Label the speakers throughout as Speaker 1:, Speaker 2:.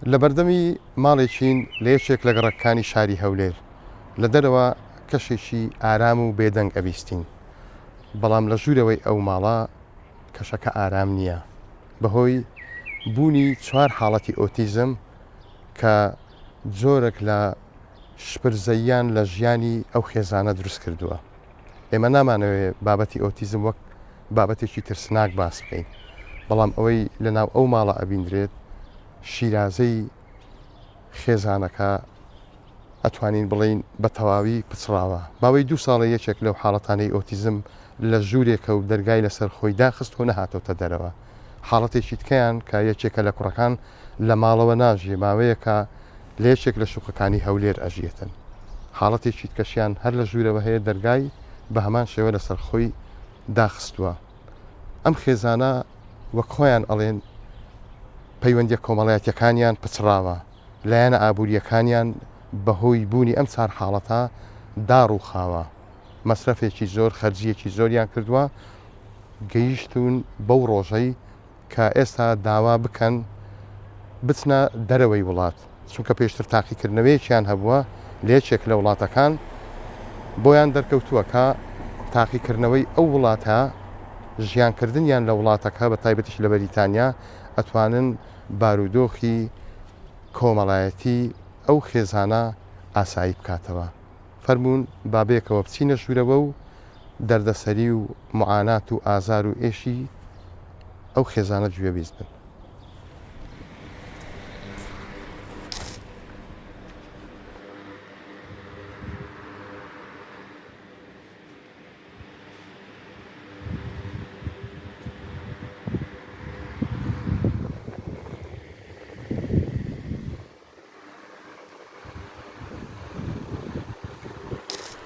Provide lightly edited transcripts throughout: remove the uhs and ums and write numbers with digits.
Speaker 1: لە بەردەمی ماڵێکین لە یەکێک لە گەڕەکانی شاری هەولێر لە دەرەوە کەشێکی ئارام و بێدەنگ ئەبیستین، بەڵام لە ژوورەوەی ئەو ماڵە کەشەکە ئارام نییە بەهۆی بوونی 4 حاڵەتی ئۆتیزم کە جۆرێک لە شپرزەییان لە ژیانی ئەو خێزانە دروست کردووە. ئێمە نامانەوێت بابەتی ئۆتیزم وەک بابەتێکی ترسناک باس بکەین، بەڵام ئەوەی لە ناو ئەو ماڵە ئەبیندرێت شیرازەی خێزانەکە ئەتوانین بڵین بە تەواوی پچڕاوە. باوەی 2 ساڵە یەکێک لەو حاڵەتانەی ئۆتیزم لە ژوورێکە و دەرگای لەسەر خۆی داخست و نەهاتەوتە دەرەوە. حاڵەتێکی تکەیان کە یەکێکە لە کوڕەکان لە ماڵەوە ناژێ، ماوەیەکە لە یەکێک لە شوقەکانی هەولێر ئەژیەتن. حاڵەتێکی تکەشیان هەر لە ژوورەوە هەیە، دەرگای بە هەمان شێوە لەسەر خۆی داخستووە. ئەم خێزانە وەک خۆیان ئەڵێن پەیوەندیە کۆمەڵایەتیەکانیان پچڕاوە، لایەنە ئابوووریەکانیان بەهۆی بوونی ئەم 4 حاڵەتە داڕوخاوە. مەسرەفێکی زۆر، خەرجیەکی زۆریان کردووە، گەیشتون بەو ڕۆژەی کە ئێستا داوا بکەن بچنە دەرەوەی وڵات، چونکە پێشتر تاقیکردنەوەیەکیان هەبووە لە یەکێک لە وڵاتەکان، بۆیان دەرکەوتووە کە تاقیکردنەوەی ئەو وڵاتە ژیانکردنیان لە وڵاتەکە بە تایبەتیش لە بەریتانیا ئەتوانن بارودۆخی کۆمەڵایەتی ئەو خێزانە ئاسایی بکاتەوە. فەرمونون بابێکەوە بچینە ژوورەوە و دەردەسەری و معانات و ئازار و ئێشی ئەو خێزانە گوێبیست بن.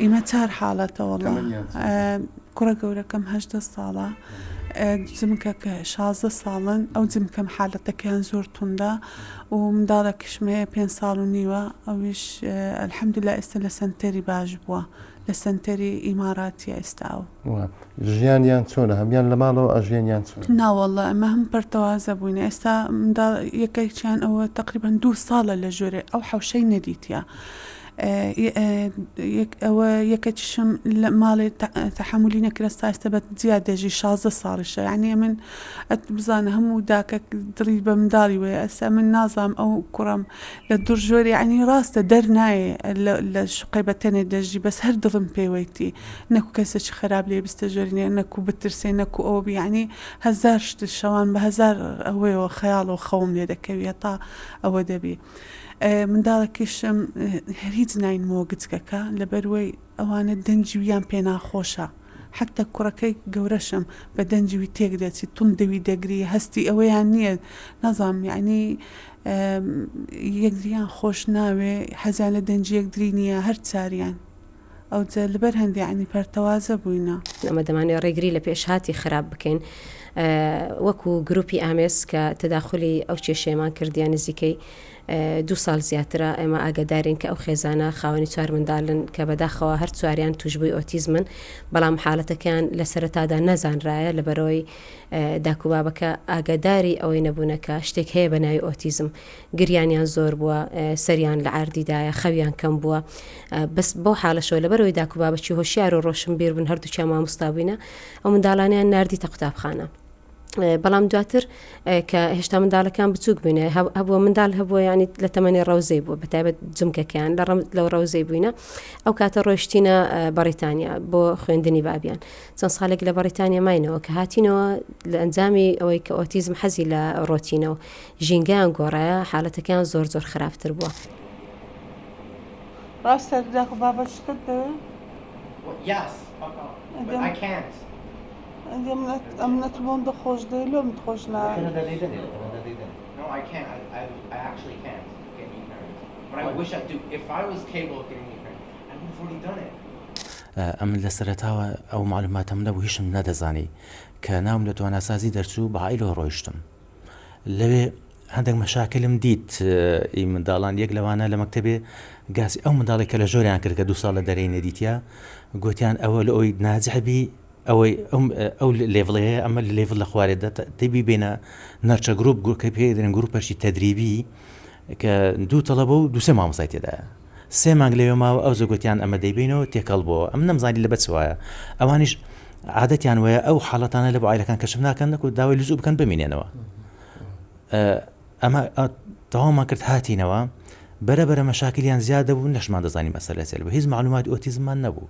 Speaker 2: ئێمە 4 حاڵەتە وەڵا کوڕە گەورەکەم 18 ساڵە، جمکە کە 16 ساڵن، ئەو جمکەم حالەتەکەیان زۆر توندە و منداڵێکیشمەیە 5 ساڵ و نیوە، ئەویش ئەلحەمدوللا ئێستا لە سەنتەری باش بووە، لە سەنتەری ئیماراتی ئێستاوە.
Speaker 1: ژیانیان چۆنە؟ هەمیان لە ماڵەوە ئەژیانیان چۆن؟
Speaker 2: ناوەڵە ئەمە هەم پەرتەوازە بووینە. ئێستا منداڵ یەکێکیان ئەوە تقریبان 2 ساڵە لە ژۆرێ، ئەو حەوشەی نەدیتە. ئەوە یەکەتیشم لە ماڵێ تەحملی نەکرێستا ئێستا بە زیادێژی 16 ساڵیشە، یعنی من بزانە هەموو داکە دڕی بە منداڵی وێ. ئەستا من نازام ئەو کوڕم لە دوورژۆری عنی ڕاستە دەرنایە لە شقی بەتەنێ دەژی، بەس هەر دڵم پێوەیتی نەکو کەسێکی خراپ لێ بستە ژۆرینێ، نەکو بترسێ، نەکو ئەو بیعنی 1000 شت شەوان بە 1000 ئەوەیەوە خەیاڵ و خەوم لێ دەکەویە تا ئەوە دەبی. منداڵێکیشم هیچ ناینمەوە گچکەکە لەبەروەی ئەوانە دەنجویان پێ ناخۆشە، حتا کوڕەکەی گەورەشم بە دەنجوی تێک دەچی تون دەوی دەگری، هەستی ئەوەیان نییە، نەزام یعنی یەکدریان خۆش ناوێ، حەزیان لە دەنجی یەکدری نییە، هەر چاریان ئەو لەبەر هەندێک عنی پەرتەوازە بووینە.
Speaker 3: ئەمە دەمانێت ڕێگری لە پێشهاتی خراپ بکەین، وەکو گروپی ئامێس کە تەداخلی ئەو کێشەیەمان کردیان نزیکەی 2 ساڵ زیاترە. ئێمە ئاگادارین کە ئەو خێزانە خاوەنی 4 منداڵن کە بەداخەوە هەر چواریان توشبووی ئۆتیزمن، بەڵام حاڵەتەکان لە سەرەتادا نەزانرایە لەبەرەوەی داکوبابەکە ئاگاداری ئەوەی نەبوونەکە شتێک هەیە بە ناوی ئۆتیزم. گریانیان زۆر بووە، سەریان لە عاردیدایە، خەویان کەم بووە، بەس بۆ حاڵەشەوە لەبەرەوەی داکوبابەکی هۆشیار و ڕۆشن بیر بن، هەردووچیان مامۆستا بووینە، ئەو منداڵانیان ناردیتە قوتابخانە. بەڵام دواتر کە هێشتا منداڵەکان بچووک بووینە، هەبووە منداڵ هەبووە ینی لە تەمەنی ڕەوزەی بووە، بەتایبەت جمکەکەیان لەو ڕەوزەی بووینە. ئەو کاتە ڕۆیشتینە بەریتانیا بۆ خوێندنی بابیان. چەند ساڵێک لە بەریتانیا ماینەوە کە هاتینەوە لە ئەنجامی ئەوەی کە ئۆتیزم حەزی لە ڕۆتینەوە ژینگەیان گۆڕایە، حاڵەتەکەیان زۆر خراپتر بووە.
Speaker 2: ڕاستە داکوبابە شکت ئەم نەتوان دەخۆش دەی لۆ متخۆش نا
Speaker 4: ئەم لە سەرەتاوە ئەو معلوماتەم نەبوو، هیچم نەدەزانی کە ناوم لە تواناسازی دەرچوو بە عیلەوە ڕۆیشتم. لەوێ هەندێک مەشاکلم دیت، منداڵان یەک لەوانە لە مەکتەبێ گاسی ئەو منداڵێک کە لە ژۆریان کرد کە 2 ساڵ لە دەرەی نەدیتیا، گوتیان ئەوە لە ئەوی ناجحبی ئەوەی ئەو لێڤڵەیە، ئەمە لێڤڵ لە خوارێدا تێبی بێنە نەرچە گروپ کە پێ دەرێن گروپەشی تەدریبی کە دوو تەڵەبە و دووسێ مامۆسای تێدایە 3 مانگ لەوێ ماوە ئەو زۆگوتیان ئەمە دەیبینەوە تێکەڵ بووە ئەم نەمزانی لە بەچ وایە ئەوانیش عادەتیان وایە ئەو حاڵەتانە لە بۆ عیلەکان کەشف ناکەن نەکو داوای لزوو بکەن بمینێنەوە ئەمە تەواومان کرد هاتینەوە بەرەبەرە مەشاکلیان زیادە بوو نەشمان دەزانی مەسەلە سێل بە هیچ معلومات ئۆتیزممان نەبوو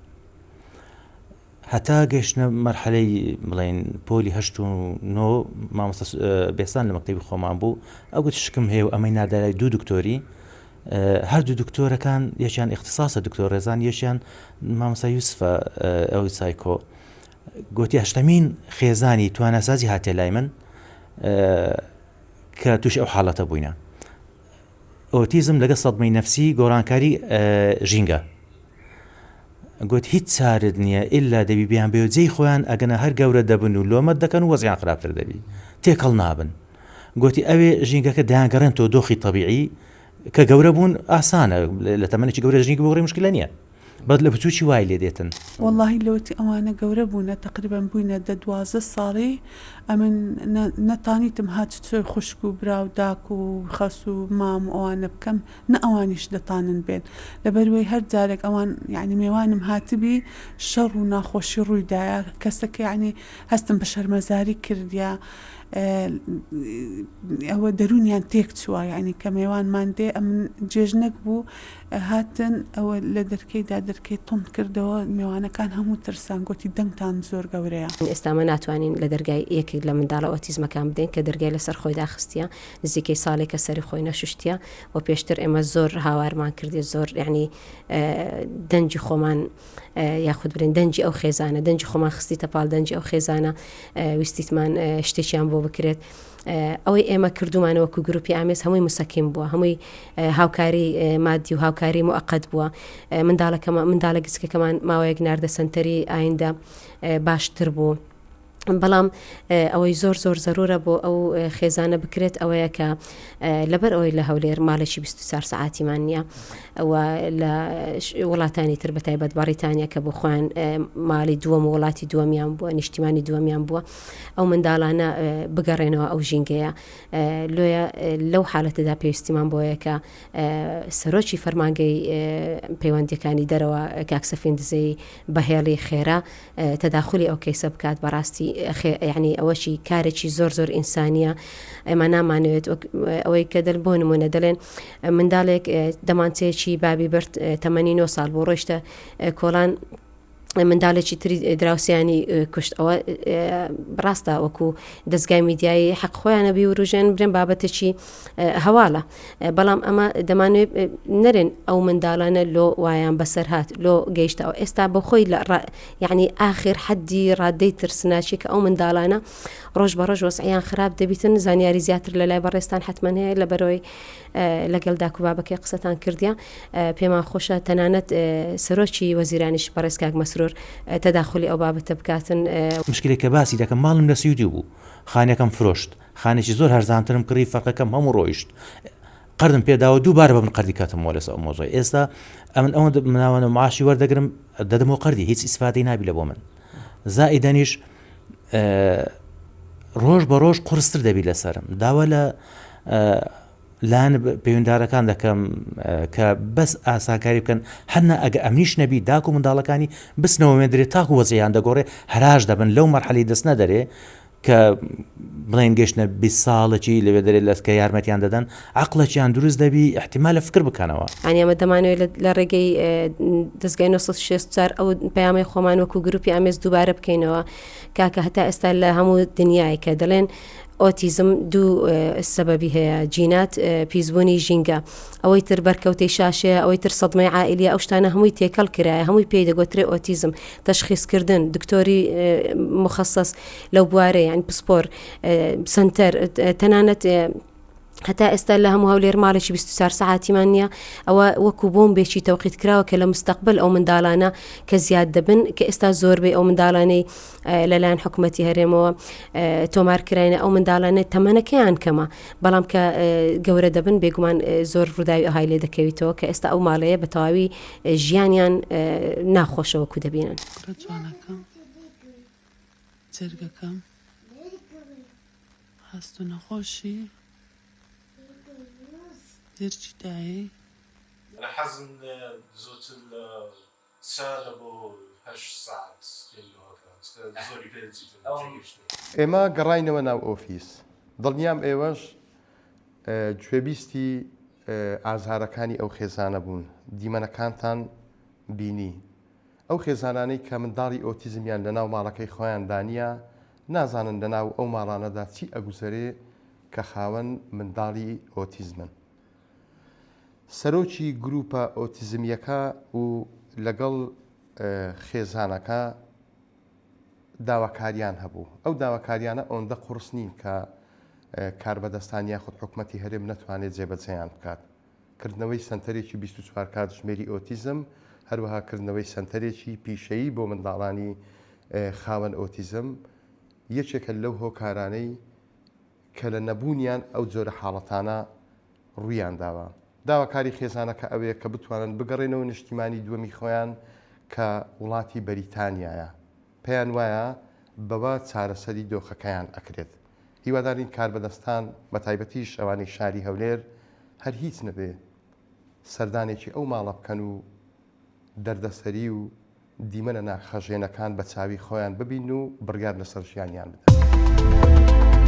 Speaker 4: هەتا گەشتنە مەرحەلەی بڵێن پۆلی 8 و 9 مامۆستا بێستان لە مەکتەبی خۆمان بوو ئەو گوت شکم هەیە و ئەمەی نادارای 2 دکتۆری هەردوو دکتۆرەکان یەکیان اختصاصە دکتۆر ڕێزان یەکیان مامۆستا یوسفە ئەوی سایکۆ گوتی 8مین خێزانی توانەسازی هاتێ لای من کە توش ئەو حاڵەتە بووینە ئۆتیزم لەگە سەدمەی نەفسی گۆڕانکاری ژینگە گوت هیچ چارت نییە ئللا دەبی بیان بێ جێی خۆیان ئەگەنە هەر گەورە دەبن و لۆمەت دەکەن و وەزیان خراپتر دەبی تێکەڵ نابن گوتی ئەوێ ژینگەکە دایانگەڕێنەوە دۆخی طبیعی کە گەورە بوون ئاسانە لە تەمەنێکی گەورە ژینگە بۆ ڕێ مشکلە نییە بەد لە بچوکی وای لێ دێتن
Speaker 2: واللهی لەوتی ئەوانە گەورە بوونە تقریبان بووینە 12 ساڵی ئەمن نەتانیتم هات خوشک و براو داک و خەس و مام و ئەوانە بکەم نە ئەوانیش دەتانن بێن لەبەروەی هەر جارێک ئەوان یعنی میوانم هاتبی شەڕ و ناخۆشی ڕوویدایە کەسەکە یعنی هەستم بە شەرمەزاری کردیا ئەوە دەرونیان تێک چووە یعنی کە میێوانمان دێ ئەم جێژنەک بوو هاتن ئەوە لە دەرکەیدا دەرکەی تۆم کردەوە میوانەکان هەموو ترسان گوتی دەنگتان زۆر گەورەیە
Speaker 3: ئێستامە ناتوانین لە دەرگای یەکێک لە منداڵە ئۆتیزمەکان بدەین کە دەرگای لەسەر خۆی داخستیە نزیکەی ساڵێکە سەری خۆی نەشوشتیە و پێشتر ئێمە زۆر هاوارمان کردێت زۆر یعنی دەنجی خۆمان یاخود برین دەنجی ئەو خێزانە دەنجی خۆمان خستیتە پاڵ دەنجی ئەو خێزانە ویستیتمان شتێکیان بۆ بکرێت ئەوەی ئێمە کردومانەوەکو گروپی ئامێز هەمووی مسەکیم بووە هەمووی هاوکاری مادی و هاوکاری موقت بووە منداڵە گچکەکەمان ماوەیەک ناردە سنتەری ئایندا باشتر بوو بەڵام ئەوەی زۆر زۆر زەرورە بۆ ئەو خێزانە بکرێت ئەوەیە کە لەبەر ئەوەی لە هەولێر ماڵێکی 24 ساعتیمان نییە ئەوە لە وڵاتانی تر بە تایبەت بەریتانیا کە بۆ خۆیان ماڵی دووەم و وڵاتی دووەمیان بووە نیشتیمانی دووەمیان بووە ئەو منداڵانە بگەڕێنەوە ئەو ژینگەیە لۆیە لەو حالەتەدا پێویستیمان بۆیە کە سەرۆکی فەرمانگەی پەیوەندیەکانی دەرەوە کاکسەفین دزەی بەهێڵی خێرا تەداخلی ئەو کەیسە بکات بەڕاستی یعنی ئەوەشی کارێکی زۆر زۆر ئینسانیە ئێمە نامانوێت ئەوەی کە بۆ نمونە دەڵێن منداڵێک دەمانچەیەکی بابی برد تەمەنی 9 ساڵ بۆ ڕۆیشتە کۆڵان منداڵێکی تری دراوسیانی کوشت ئەوە ڕاستە وەکو دەستگای میدیایی حەق خۆیانە بی و ڕژێن برێن بابەتێکی هەواڵە بەڵام ئەمە دەمانوێت نەرێن ئەو منداڵانە لۆ وایان بەسەر هات لۆ گەیشتەوە ئێستا بە خۆی یعنی ئاخر حەدی ڕادەی ترسناچی کە ئەو منداڵانە ڕۆژ بە ڕۆژ وەسعیان خراپ دەبیتن زانیاری زیاتر لە لای بەڕێستان حتمەن هەیە لە بەرەوەی لەگەڵ داکو بابەکەی قسەتان کردیا پێمان خۆشە تەنانەت سەرۆکی وەزیرانیش بەڕێز کاک مەسرور تەداخلی ئەو بابەتە بکاتن
Speaker 4: مشکلێکە باسی دەکەم ماڵم لە سویدی بوو خانەکەم فرۆشت خانێکی زۆر هەرزانترم کڕی فەرقەکەم هەموو ڕۆیشت قەردم پێداوە دووبارە بە من قەردی کاتم وەلەس ئەو مۆزۆی ئێستا ئەمن ئەوە مناوانە معاشی وەردەگرم دەدەمەوە قەردی هیچ ئیسفادەی نابی لە بۆ من زائیدەنیش ڕۆژ بە ڕۆژ قورستر دەبی لەسرم داوە لە لاەن پەیوەنددارەکان دەکەم کە بەس ئاساکاری بکەن هەرنا ئەگە ئەمنیش نەبی داک و منداڵەکانی بسنەوە مێدرێت تاکو وەزیان دەگۆڕێ هەراش دەبن لەو مەرحەلی دەست نەدەرێ کە بڵێن گەشتە 20 ساڵێکی لەوێ دەرێت لەسکە یارمەتیان دەدەن عقلەکیان دروست دەبی احتیمال لە فکر بکەنەوە
Speaker 3: ئەمە دەمانوێت لە ڕێگەی دەستگای 1964 ئەو پەیامی خۆمان وەکو گروپی ئامێز دووبارە بکەینەوە کاکە هەتا ئێستا لە هەموو دنیای کە دەڵێن ئۆتیزم دوو سەبەبی هەیە جینات پیسبوونی ژینگە ئەوەی تر بەرکەوتەی شاشەیە ئەوەی تر سەدمەی عائیلیە ئەو شتانە هەمووی تێکەڵ کرایە هەمووی پێی دەگوترێ ئۆتیزم تەشخیصکردن دکتۆری مخصص لەو بوارەیە یعنی پسپۆر سنتەر تەنانەت هەتا ئێستا لە هەموو هەولێر ماڵێکی 24 ساعتیمان نییە ئەوە وەکو بۆمبێکی تەوقیت کراوە کە لە مستەقبل ئەو منداڵانە کە زیاد دەبن کە ئێستا زۆربەی ئەو منداڵانەی لەلایەن حکوومەتی هەرێمەوە تۆمارکراینە ئەو منداڵانە تەمەنەکەیان کەمە بەڵام کە گەورە دەبن بێگومان زۆر ڕووداوی ئەهای لێ دەکەویتەوە کە ئێستا ئەو ماڵەیە بە تەواوی ژیانیان ناخۆشەوەکو دەبینن
Speaker 2: جرگەکەم هەست و نەخۆشی دەرچی داهەیە
Speaker 5: لە حەزم زۆرتر لە چا لە بۆ 8 ساعت زۆری پێ
Speaker 1: ئێمە گەڕاینەوە ناو ئۆفیس دڵنیام ئێوەش گوێبیستی ئازارەکانی ئەو خێزانە بوون دیمەنەکانتان بینی ئەو خێزانانەی کە منداڵی ئۆتیزمیان لە ناو ماڵەکەی خۆیان دانیە نازانن لە ناو ئەو ماڵانەدا چی ئەگوزارێ کە خاوەن منداڵی ئۆتیزمن سەرۆکی گروپە ئۆتیزمیەکە و لەگەڵ خێزانەکە داواکاریان هەبوو ئەو داواکاریانە ئەوەندە قورس نین کە کاربەدەستانی یاخود حکوومەتی هەرێم نەتوانێت جێبەجێیان بکات کردنەوەی سنتەرێکی 24 کات ژمێری ئۆتیزم هەروەها کردنەوەی سنتەرێکی پیشەیی بۆ منداڵانی خاوەن ئۆتیزم یەکێکە لەو هۆکارانەی کە لە نەبوونیان ئەو جۆرە حاڵەتانە ڕوویان داوە داواکاری خێزانەکە ئەوەیە کە بتوانن بگەڕێنەوە نیشتیمانی دووەمی خۆیان کە وڵاتی بەریتانیایە پێیان وایە بەوە چارەسەری دۆخەکەیان ئەکرێت هیوادارین کاربەدەستان بە تایبەتیش ئەوانەی شاری هەولێر هەر هیچ نەبێ سەردانێکی ئەو ماڵە بکەن و دەردەسەری و دیمەنە ناخەژێنەکان بە چاوی خۆیان ببین و بڕیار لەسەر ژیانیان بدەن.